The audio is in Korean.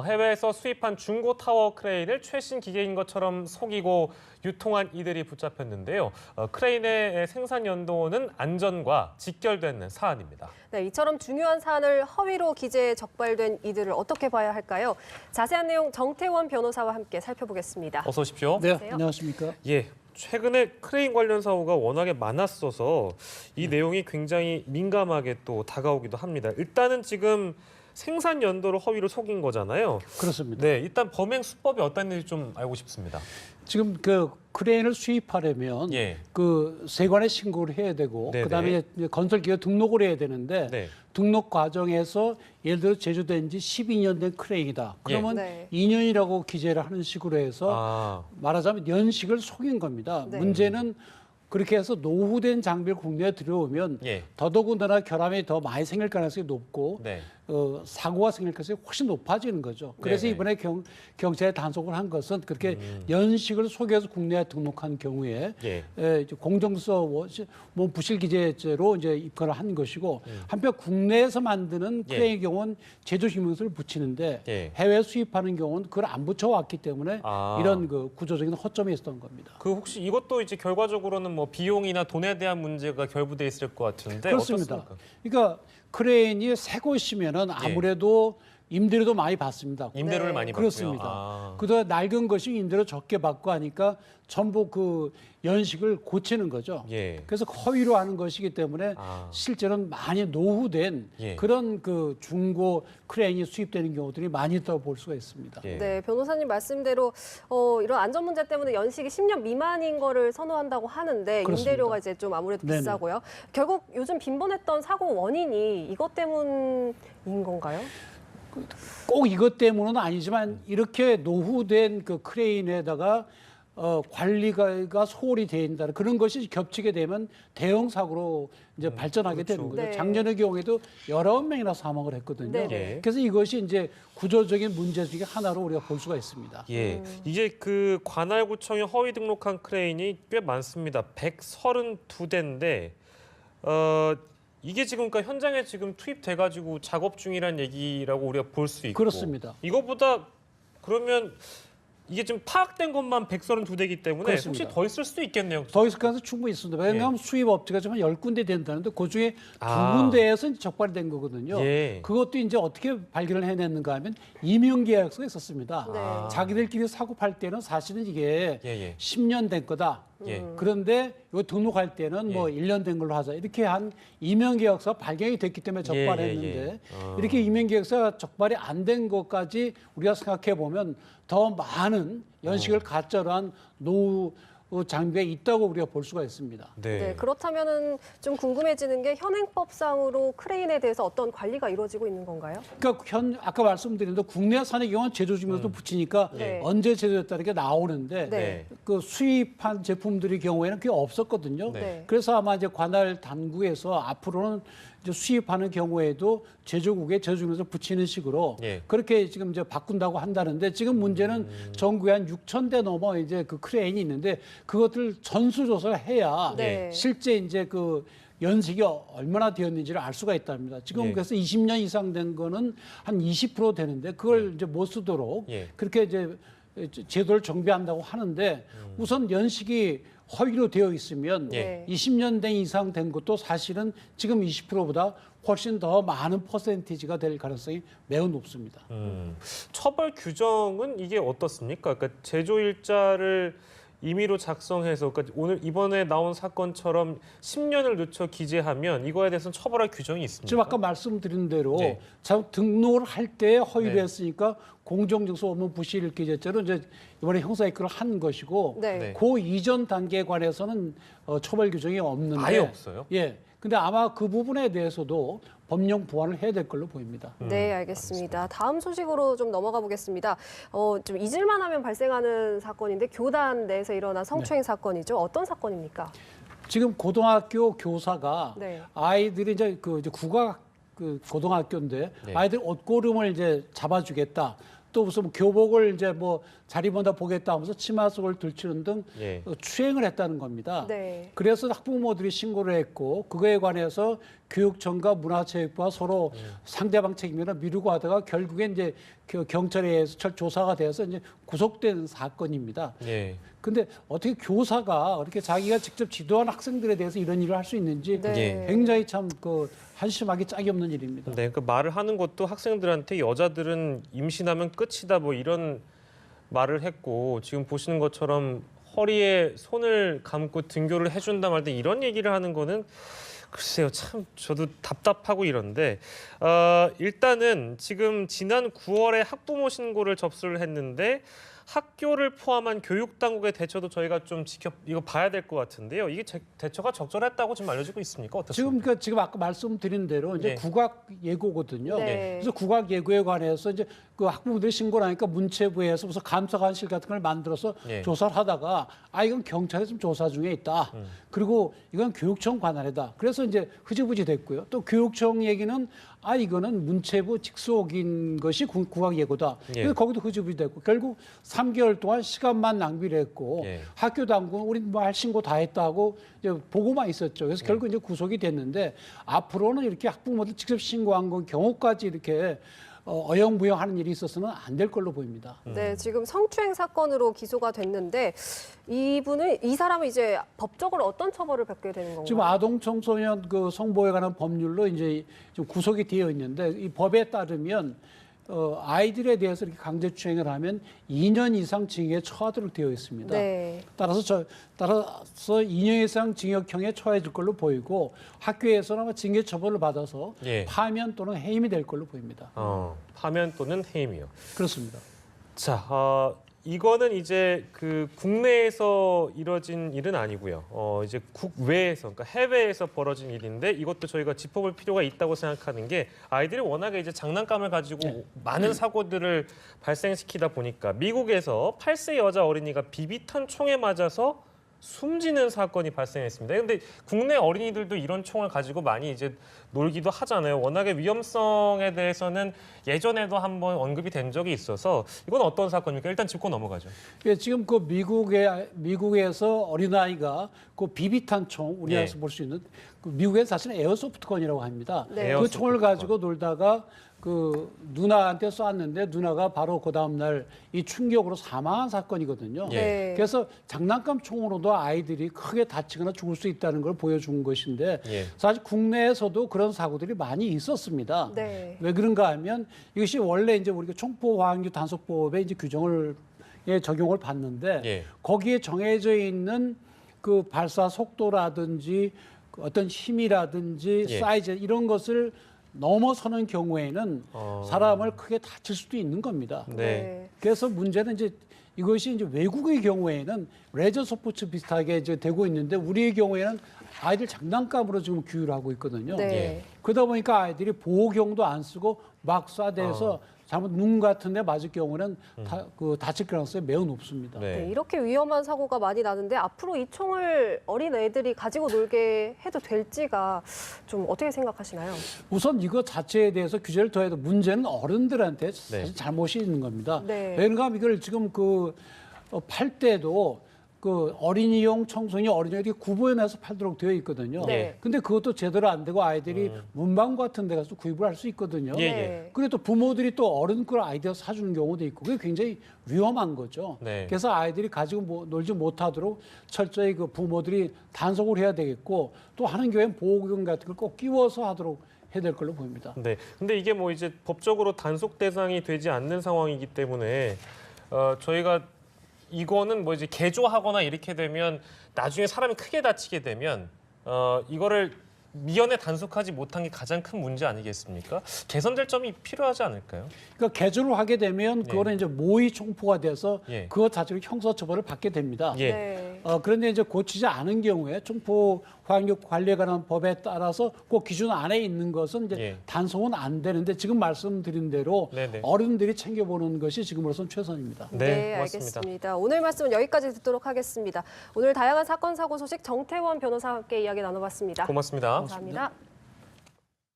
해외에서 수입한 중고 타워 크레인을 최신 기계인 것처럼 속이고 유통한 이들이 붙잡혔는데요. 크레인의 생산 연도는 안전과 직결된 사안입니다. 네, 이처럼 중요한 사안을 허위로 기재해 적발된 이들을 어떻게 봐야 할까요? 자세한 내용 정태원 변호사와 함께 살펴보겠습니다. 어서 오십시오. 네, 안녕하세요. 안녕하십니까? 예. 최근에 크레인 관련 사고가 워낙에 많았어서 이 내용이 굉장히 민감하게 또 다가오기도 합니다. 일단은 지금 생산 연도를 허위로 속인 거잖아요. 그렇습니다. 네, 일단 범행 수법이 어떤지 좀 알고 싶습니다. 지금 그 크레인을 수입하려면 예. 그 세관에 신고를 해야 되고 네네. 그다음에 이제 건설기업 등록을 해야 되는데 네. 등록 과정에서 예를 들어 제조된 지 12년 된 크레인이다. 그러면 네. 2년이라고 기재를 하는 식으로 해서 말하자면 연식을 속인 겁니다. 네. 문제는 그렇게 해서 노후된 장비를 국내에 들여오면 예. 더더군다나 결함이 더 많이 생길 가능성이 높고 네. 사고가 생길 가능성이 훨씬 높아지는 거죠. 그래서 네네. 이번에 경찰에 단속을 한 것은 그렇게 연식을 속여서 국내에 등록한 경우에 예. 이제 공정서 뭐 부실 기재죄로 이제 입건을 한 것이고 한편 국내에서 만드는 예. 크레인의 경우는 제조 증명서를 붙이는데 예. 해외 수입하는 경우는 그걸 안 붙여왔기 때문에 아. 이런 그 구조적인 허점이 있었던 겁니다. 그 혹시 이것도 이제 결과적으로는 뭐 비용이나 돈에 대한 문제가 결부돼 있을 것 같은데 그렇습니다. 어떻습니까? 그러니까 크레인이 새 것이면은 아무래도 임대료도 많이 받습니다. 임대료를 네. 많이 받고요. 그렇습니다. 아. 그다음 낡은 것이 임대료 적게 받고 하니까 전부 그 연식을 고치는 거죠. 예. 그래서 허위로 하는 것이기 때문에 아. 실제로는 많이 노후된 예. 그런 그 중고 크레인이 수입되는 경우들이 많이 있다고 볼 수가 있습니다. 예. 네, 변호사님 말씀대로 이런 안전 문제 때문에 연식이 10년 미만인 거를 선호한다고 하는데 그렇습니다. 임대료가 이제 좀 아무래도 네네. 비싸고요. 결국 요즘 빈번했던 사고 원인이 이것 때문인 건가요? 꼭 이것 때문은 아니지만 이렇게 노후된 그 크레인에다가 관리가 소홀히 되어 있다는 그런 것이 겹치게 되면 대형 사고로 이제 발전하게 그렇죠. 되는 거죠. 네. 작년의 경우에도 19명이나 사망을 했거든요. 네. 예. 그래서 이것이 이제 구조적인 문제 중에 하나로 우리가 볼 수가 있습니다. 예. 이게 그 관할구청에 허위 등록한 크레인이 꽤 많습니다. 132대인데 이게 지금 그러니까 현장에 지금 투입돼 가지고 작업 중이라는 얘기라고 우리가 볼 수 있고 그렇습니다. 이거보다 그러면 이게 지금 파악된 것만 132대이기 때문에 그렇습니다. 혹시 더 있을 수도 있겠네요. 더 있을 가능성이 충분히 있습니다. 왜냐하면 수입 업체가 좀 한 10군데 된다는데 그중에 아. 2군데에서 이제 적발이 된 거거든요. 예. 그것도 이제 어떻게 발견을 해냈는가 하면 임용 계약서가 있었습니다. 네. 자기들끼리 사고 팔 때는 사실은 이게 예. 10년 된 거다. 예. 그런데 이거 등록할 때는 뭐 1년 된 걸로 하자. 이렇게 한 임용 계약서가 발견이 됐기 때문에 적발했는데 이렇게 임용 계약서가 적발이 안 된 것까지 우리가 생각해 보면 더 많은 연식을 가짜로 한 노후 장비가 있다고 우리가 볼 수가 있습니다. 네, 그렇다면은 좀 궁금해지는 게 현행법상으로 크레인에 대해서 어떤 관리가 이루어지고 있는 건가요? 그러니까 아까 말씀드린 대로 국내산의 경우는 제조증명서 붙이니까 네. 언제 제조됐다는 게 나오는데 네. 그 수입한 제품들의 경우에는 그게 없었거든요. 네. 그래서 아마 이제 관할 당국에서 앞으로는 이제 수입하는 경우에도 제조국에 제조증명서 붙이는 식으로 예. 그렇게 지금 이제 바꾼다고 한다는데 지금 문제는 전국에 한 6,000대 넘어 이제 그 크레인이 있는데 그것들 전수조사를 해야 네. 실제 이제 그 연식이 얼마나 되었는지를 알 수가 있답니다. 지금 예. 그래서 20년 이상 된 거는 한 20% 되는데 그걸 이제 못 쓰도록 예. 그렇게 이제 제도를 정비한다고 하는데 우선 연식이 허위로 되어 있으면 예. 20년 된 이상 된 것도 사실은 지금 20%보다 훨씬 더 많은 퍼센티지가 될 가능성이 매우 높습니다. 처벌 규정은 이게 어떻습니까? 그러니까 제조 일자를 임의로 작성해서 그러니까 오늘 이번에 나온 사건처럼 10년을 늦춰 기재하면 이거에 대해서는 처벌할 규정이 있습니까? 지금 아까 말씀드린 대로 네. 등록을 할 때 허위를 네. 했으니까 공정증서 업무 부실 기재죄로 이제 이번에 형사 입건을 한 것이고 네. 네. 그 이전 단계에 관해서는 처벌 규정이 없는데 아예 없어요? 예. 근데 아마 그 부분에 대해서도 법령 보완을 해야 될 걸로 보입니다. 네, 알겠습니다. 다음 소식으로 좀 넘어가 보겠습니다. 좀 잊을만 하면 발생하는 사건인데 교단 내에서 일어난 성추행 사건이죠. 어떤 사건입니까? 지금 고등학교 교사가 네. 아이들이 이제 국악 고등학교인데 네. 아이들 옷고름을 이제 잡아주겠다. 또 무슨 교복을 이제 뭐 잘 입어다 보겠다 하면서 치마 속을 들추는 등 예. 추행을 했다는 겁니다. 네. 그래서 학부모들이 신고를 했고 그거에 관해서 교육청과 문화체육부가 서로 상대방 책임을 미루고 하다가 결국엔 이제 경찰에 의해서 조사가 돼서 이제 구속된 사건입니다. 예. 근데 어떻게 교사가 그렇게 자기가 직접 지도한 학생들에 대해서 이런 일을 할 수 있는지 네. 굉장히 참 그 한심하기 짝이 없는 일입니다. 네, 그 말을 하는 것도 학생들한테 여자들은 임신하면 끝이다 뭐 이런 말을 했고 지금 보시는 것처럼 허리에 손을 감고 등교를 해준다 말든 이런 얘기를 하는 거는 글쎄요, 참 저도 답답하고 이런데 일단은 지금 지난 9월에 학부모 신고를 접수를 했는데 학교를 포함한 교육 당국의 대처도 저희가 좀 이거 봐야 될 것 같은데요. 이게 대처가 적절했다고 지금 알려지고 있습니까? 어떻습니까? 지금 아까 말씀드린 대로 이제 네. 국악 예고거든요. 네. 그래서 국악 예고에 관해서 이제 그 학부모들이 신고를 하니까 문체부에서 무슨 감사관실 같은 걸 만들어서 네. 조사를 하다가 이건 경찰에 좀 조사 중에 있다. 그리고 이건 교육청 관할이다. 그래서 이제 흐지부지 됐고요. 또 교육청 얘기는 이거는 문체부 직속인 것이 국악 예고다. 예. 그래서 거기도 흐지부지 됐고 결국 3개월 동안 시간만 낭비를 했고 예. 학교 당국은 우리 뭐 할 신고 다 했다고 이제 보고만 있었죠. 그래서 결국 이제 구속이 됐는데 앞으로는 이렇게 학부모들 직접 신고한 건 경우까지 이렇게 어영부영하는 일이 있어서는 안 될 걸로 보입니다. 네, 지금 성추행 사건으로 기소가 됐는데 이 사람은 이제 법적으로 어떤 처벌을 받게 되는 건가요? 지금 아동 청소년 그 성보호에 관한 법률로 이제 좀 구속이 되어 있는데 이 법에 따르면 아이들에 대해서 이렇게 강제추행을 하면 2년 이상 징역에 처하도록 되어 있습니다. 네. 따라서 2년 이상 징역형에 처해질 걸로 보이고 학교에서는 아마 징계 처벌을 받아서 예. 파면 또는 해임이 될 걸로 보입니다. 파면 또는 해임이요. 그렇습니다. 자, 이거는 이제 그 국내에서 이뤄진 일은 아니고요. 이제 국외에서, 그러니까 해외에서 벌어진 일인데 이것도 저희가 짚어볼 필요가 있다고 생각하는 게 아이들이 워낙에 이제 장난감을 가지고 많은 사고들을 발생시키다 보니까 미국에서 8세 여자 어린이가 비비탄 총에 맞아서 숨지는 사건이 발생했습니다. 그런데 국내 어린이들도 이런 총을 가지고 많이 이제 놀기도 하잖아요. 워낙에 위험성에 대해서는 예전에도 한번 언급이 된 적이 있어서 이건 어떤 사건입니까? 일단 짚고 넘어가죠. 예, 지금 그 미국에서 어린아이가 그 비비탄 총 우리나라에서 예. 볼 수 있는 그 미국에서 사실은 에어소프트건이라고 합니다. 네. 그 총을 에어소프트건. 가지고 놀다가 그 누나한테 쐈는데 누나가 바로 그 다음 날 이 충격으로 사망한 사건이거든요. 예. 네. 그래서 장난감 총으로도 아이들이 크게 다치거나 죽을 수 있다는 걸 보여준 것인데 예. 사실 국내에서도 그런 사고들이 많이 있었습니다. 네. 왜 그런가 하면 이것이 원래 이제 우리가 총포화학류 단속법에 이제 규정을 적용을 받는데 예. 거기에 정해져 있는 그 발사 속도라든지 그 어떤 힘이라든지 예. 사이즈 이런 것을 넘어서는 경우에는 사람을 크게 다칠 수도 있는 겁니다. 네. 그래서 문제는 이제 이것이 이제 외국의 경우에는 레저 스포츠 비슷하게 이제 되고 있는데 우리의 경우에는 아이들 장난감으로 지금 규율을 하고 있거든요. 네. 예. 그러다 보니까 아이들이 보호경도 안 쓰고 막 쏴대서 잘못 눈 같은 데 맞을 경우는 다칠 가능성이 매우 높습니다. 네. 네, 이렇게 위험한 사고가 많이 나는데 앞으로 이 총을 어린 애들이 가지고 놀게 해도 될지가 좀 어떻게 생각하시나요? 우선 이거 자체에 대해서 규제를 더 해도 문제는 어른들한테 사실 잘못이 있는 겁니다. 네. 왜냐하면 그러니까 이걸 지금 팔 때도 그 어린이용 청소년 어린이들이 구분해서 팔도록 되어 있거든요. 네. 근데 그것도 제대로 안 되고 아이들이 문방구 같은 데 가서 구입을 할 수 있거든요. 예, 예. 네. 그리고 또 부모들이 또 어른 걸 아이들 사주는 경우도 있고 그게 굉장히 위험한 거죠. 네. 그래서 아이들이 가지고 놀지 못하도록 철저히 그 부모들이 단속을 해야 되겠고 또 하는 경우엔 보호경 같은 걸 꼭 끼워서 하도록 해야 될 걸로 보입니다. 네. 근데 이게 뭐 이제 법적으로 단속 대상이 되지 않는 상황이기 때문에 저희가 이거는 뭐 이제 개조하거나 이렇게 되면 나중에 사람이 크게 다치게 되면 이거를 미연에 단속하지 못한 게 가장 큰 문제 아니겠습니까? 개선될 점이 필요하지 않을까요? 그러니까 개조를 하게 되면 그거는 이제 모의 총포가 돼서 예. 그것 자체로 형사처벌을 받게 됩니다. 예. 네. 그런데 이제 고치지 않은 경우에 총포 화학력 관리에 관한 법에 따라서 그 기준 안에 있는 것은 이제 예. 단속은 안 되는데 지금 말씀드린 대로 네네. 어른들이 챙겨보는 것이 지금으로선 최선입니다. 네, 고맙습니다. 알겠습니다. 오늘 말씀은 여기까지 듣도록 하겠습니다. 오늘 다양한 사건 사고 소식 정태원 변호사와 함께 이야기 나눠봤습니다. 고맙습니다. 감사합니다.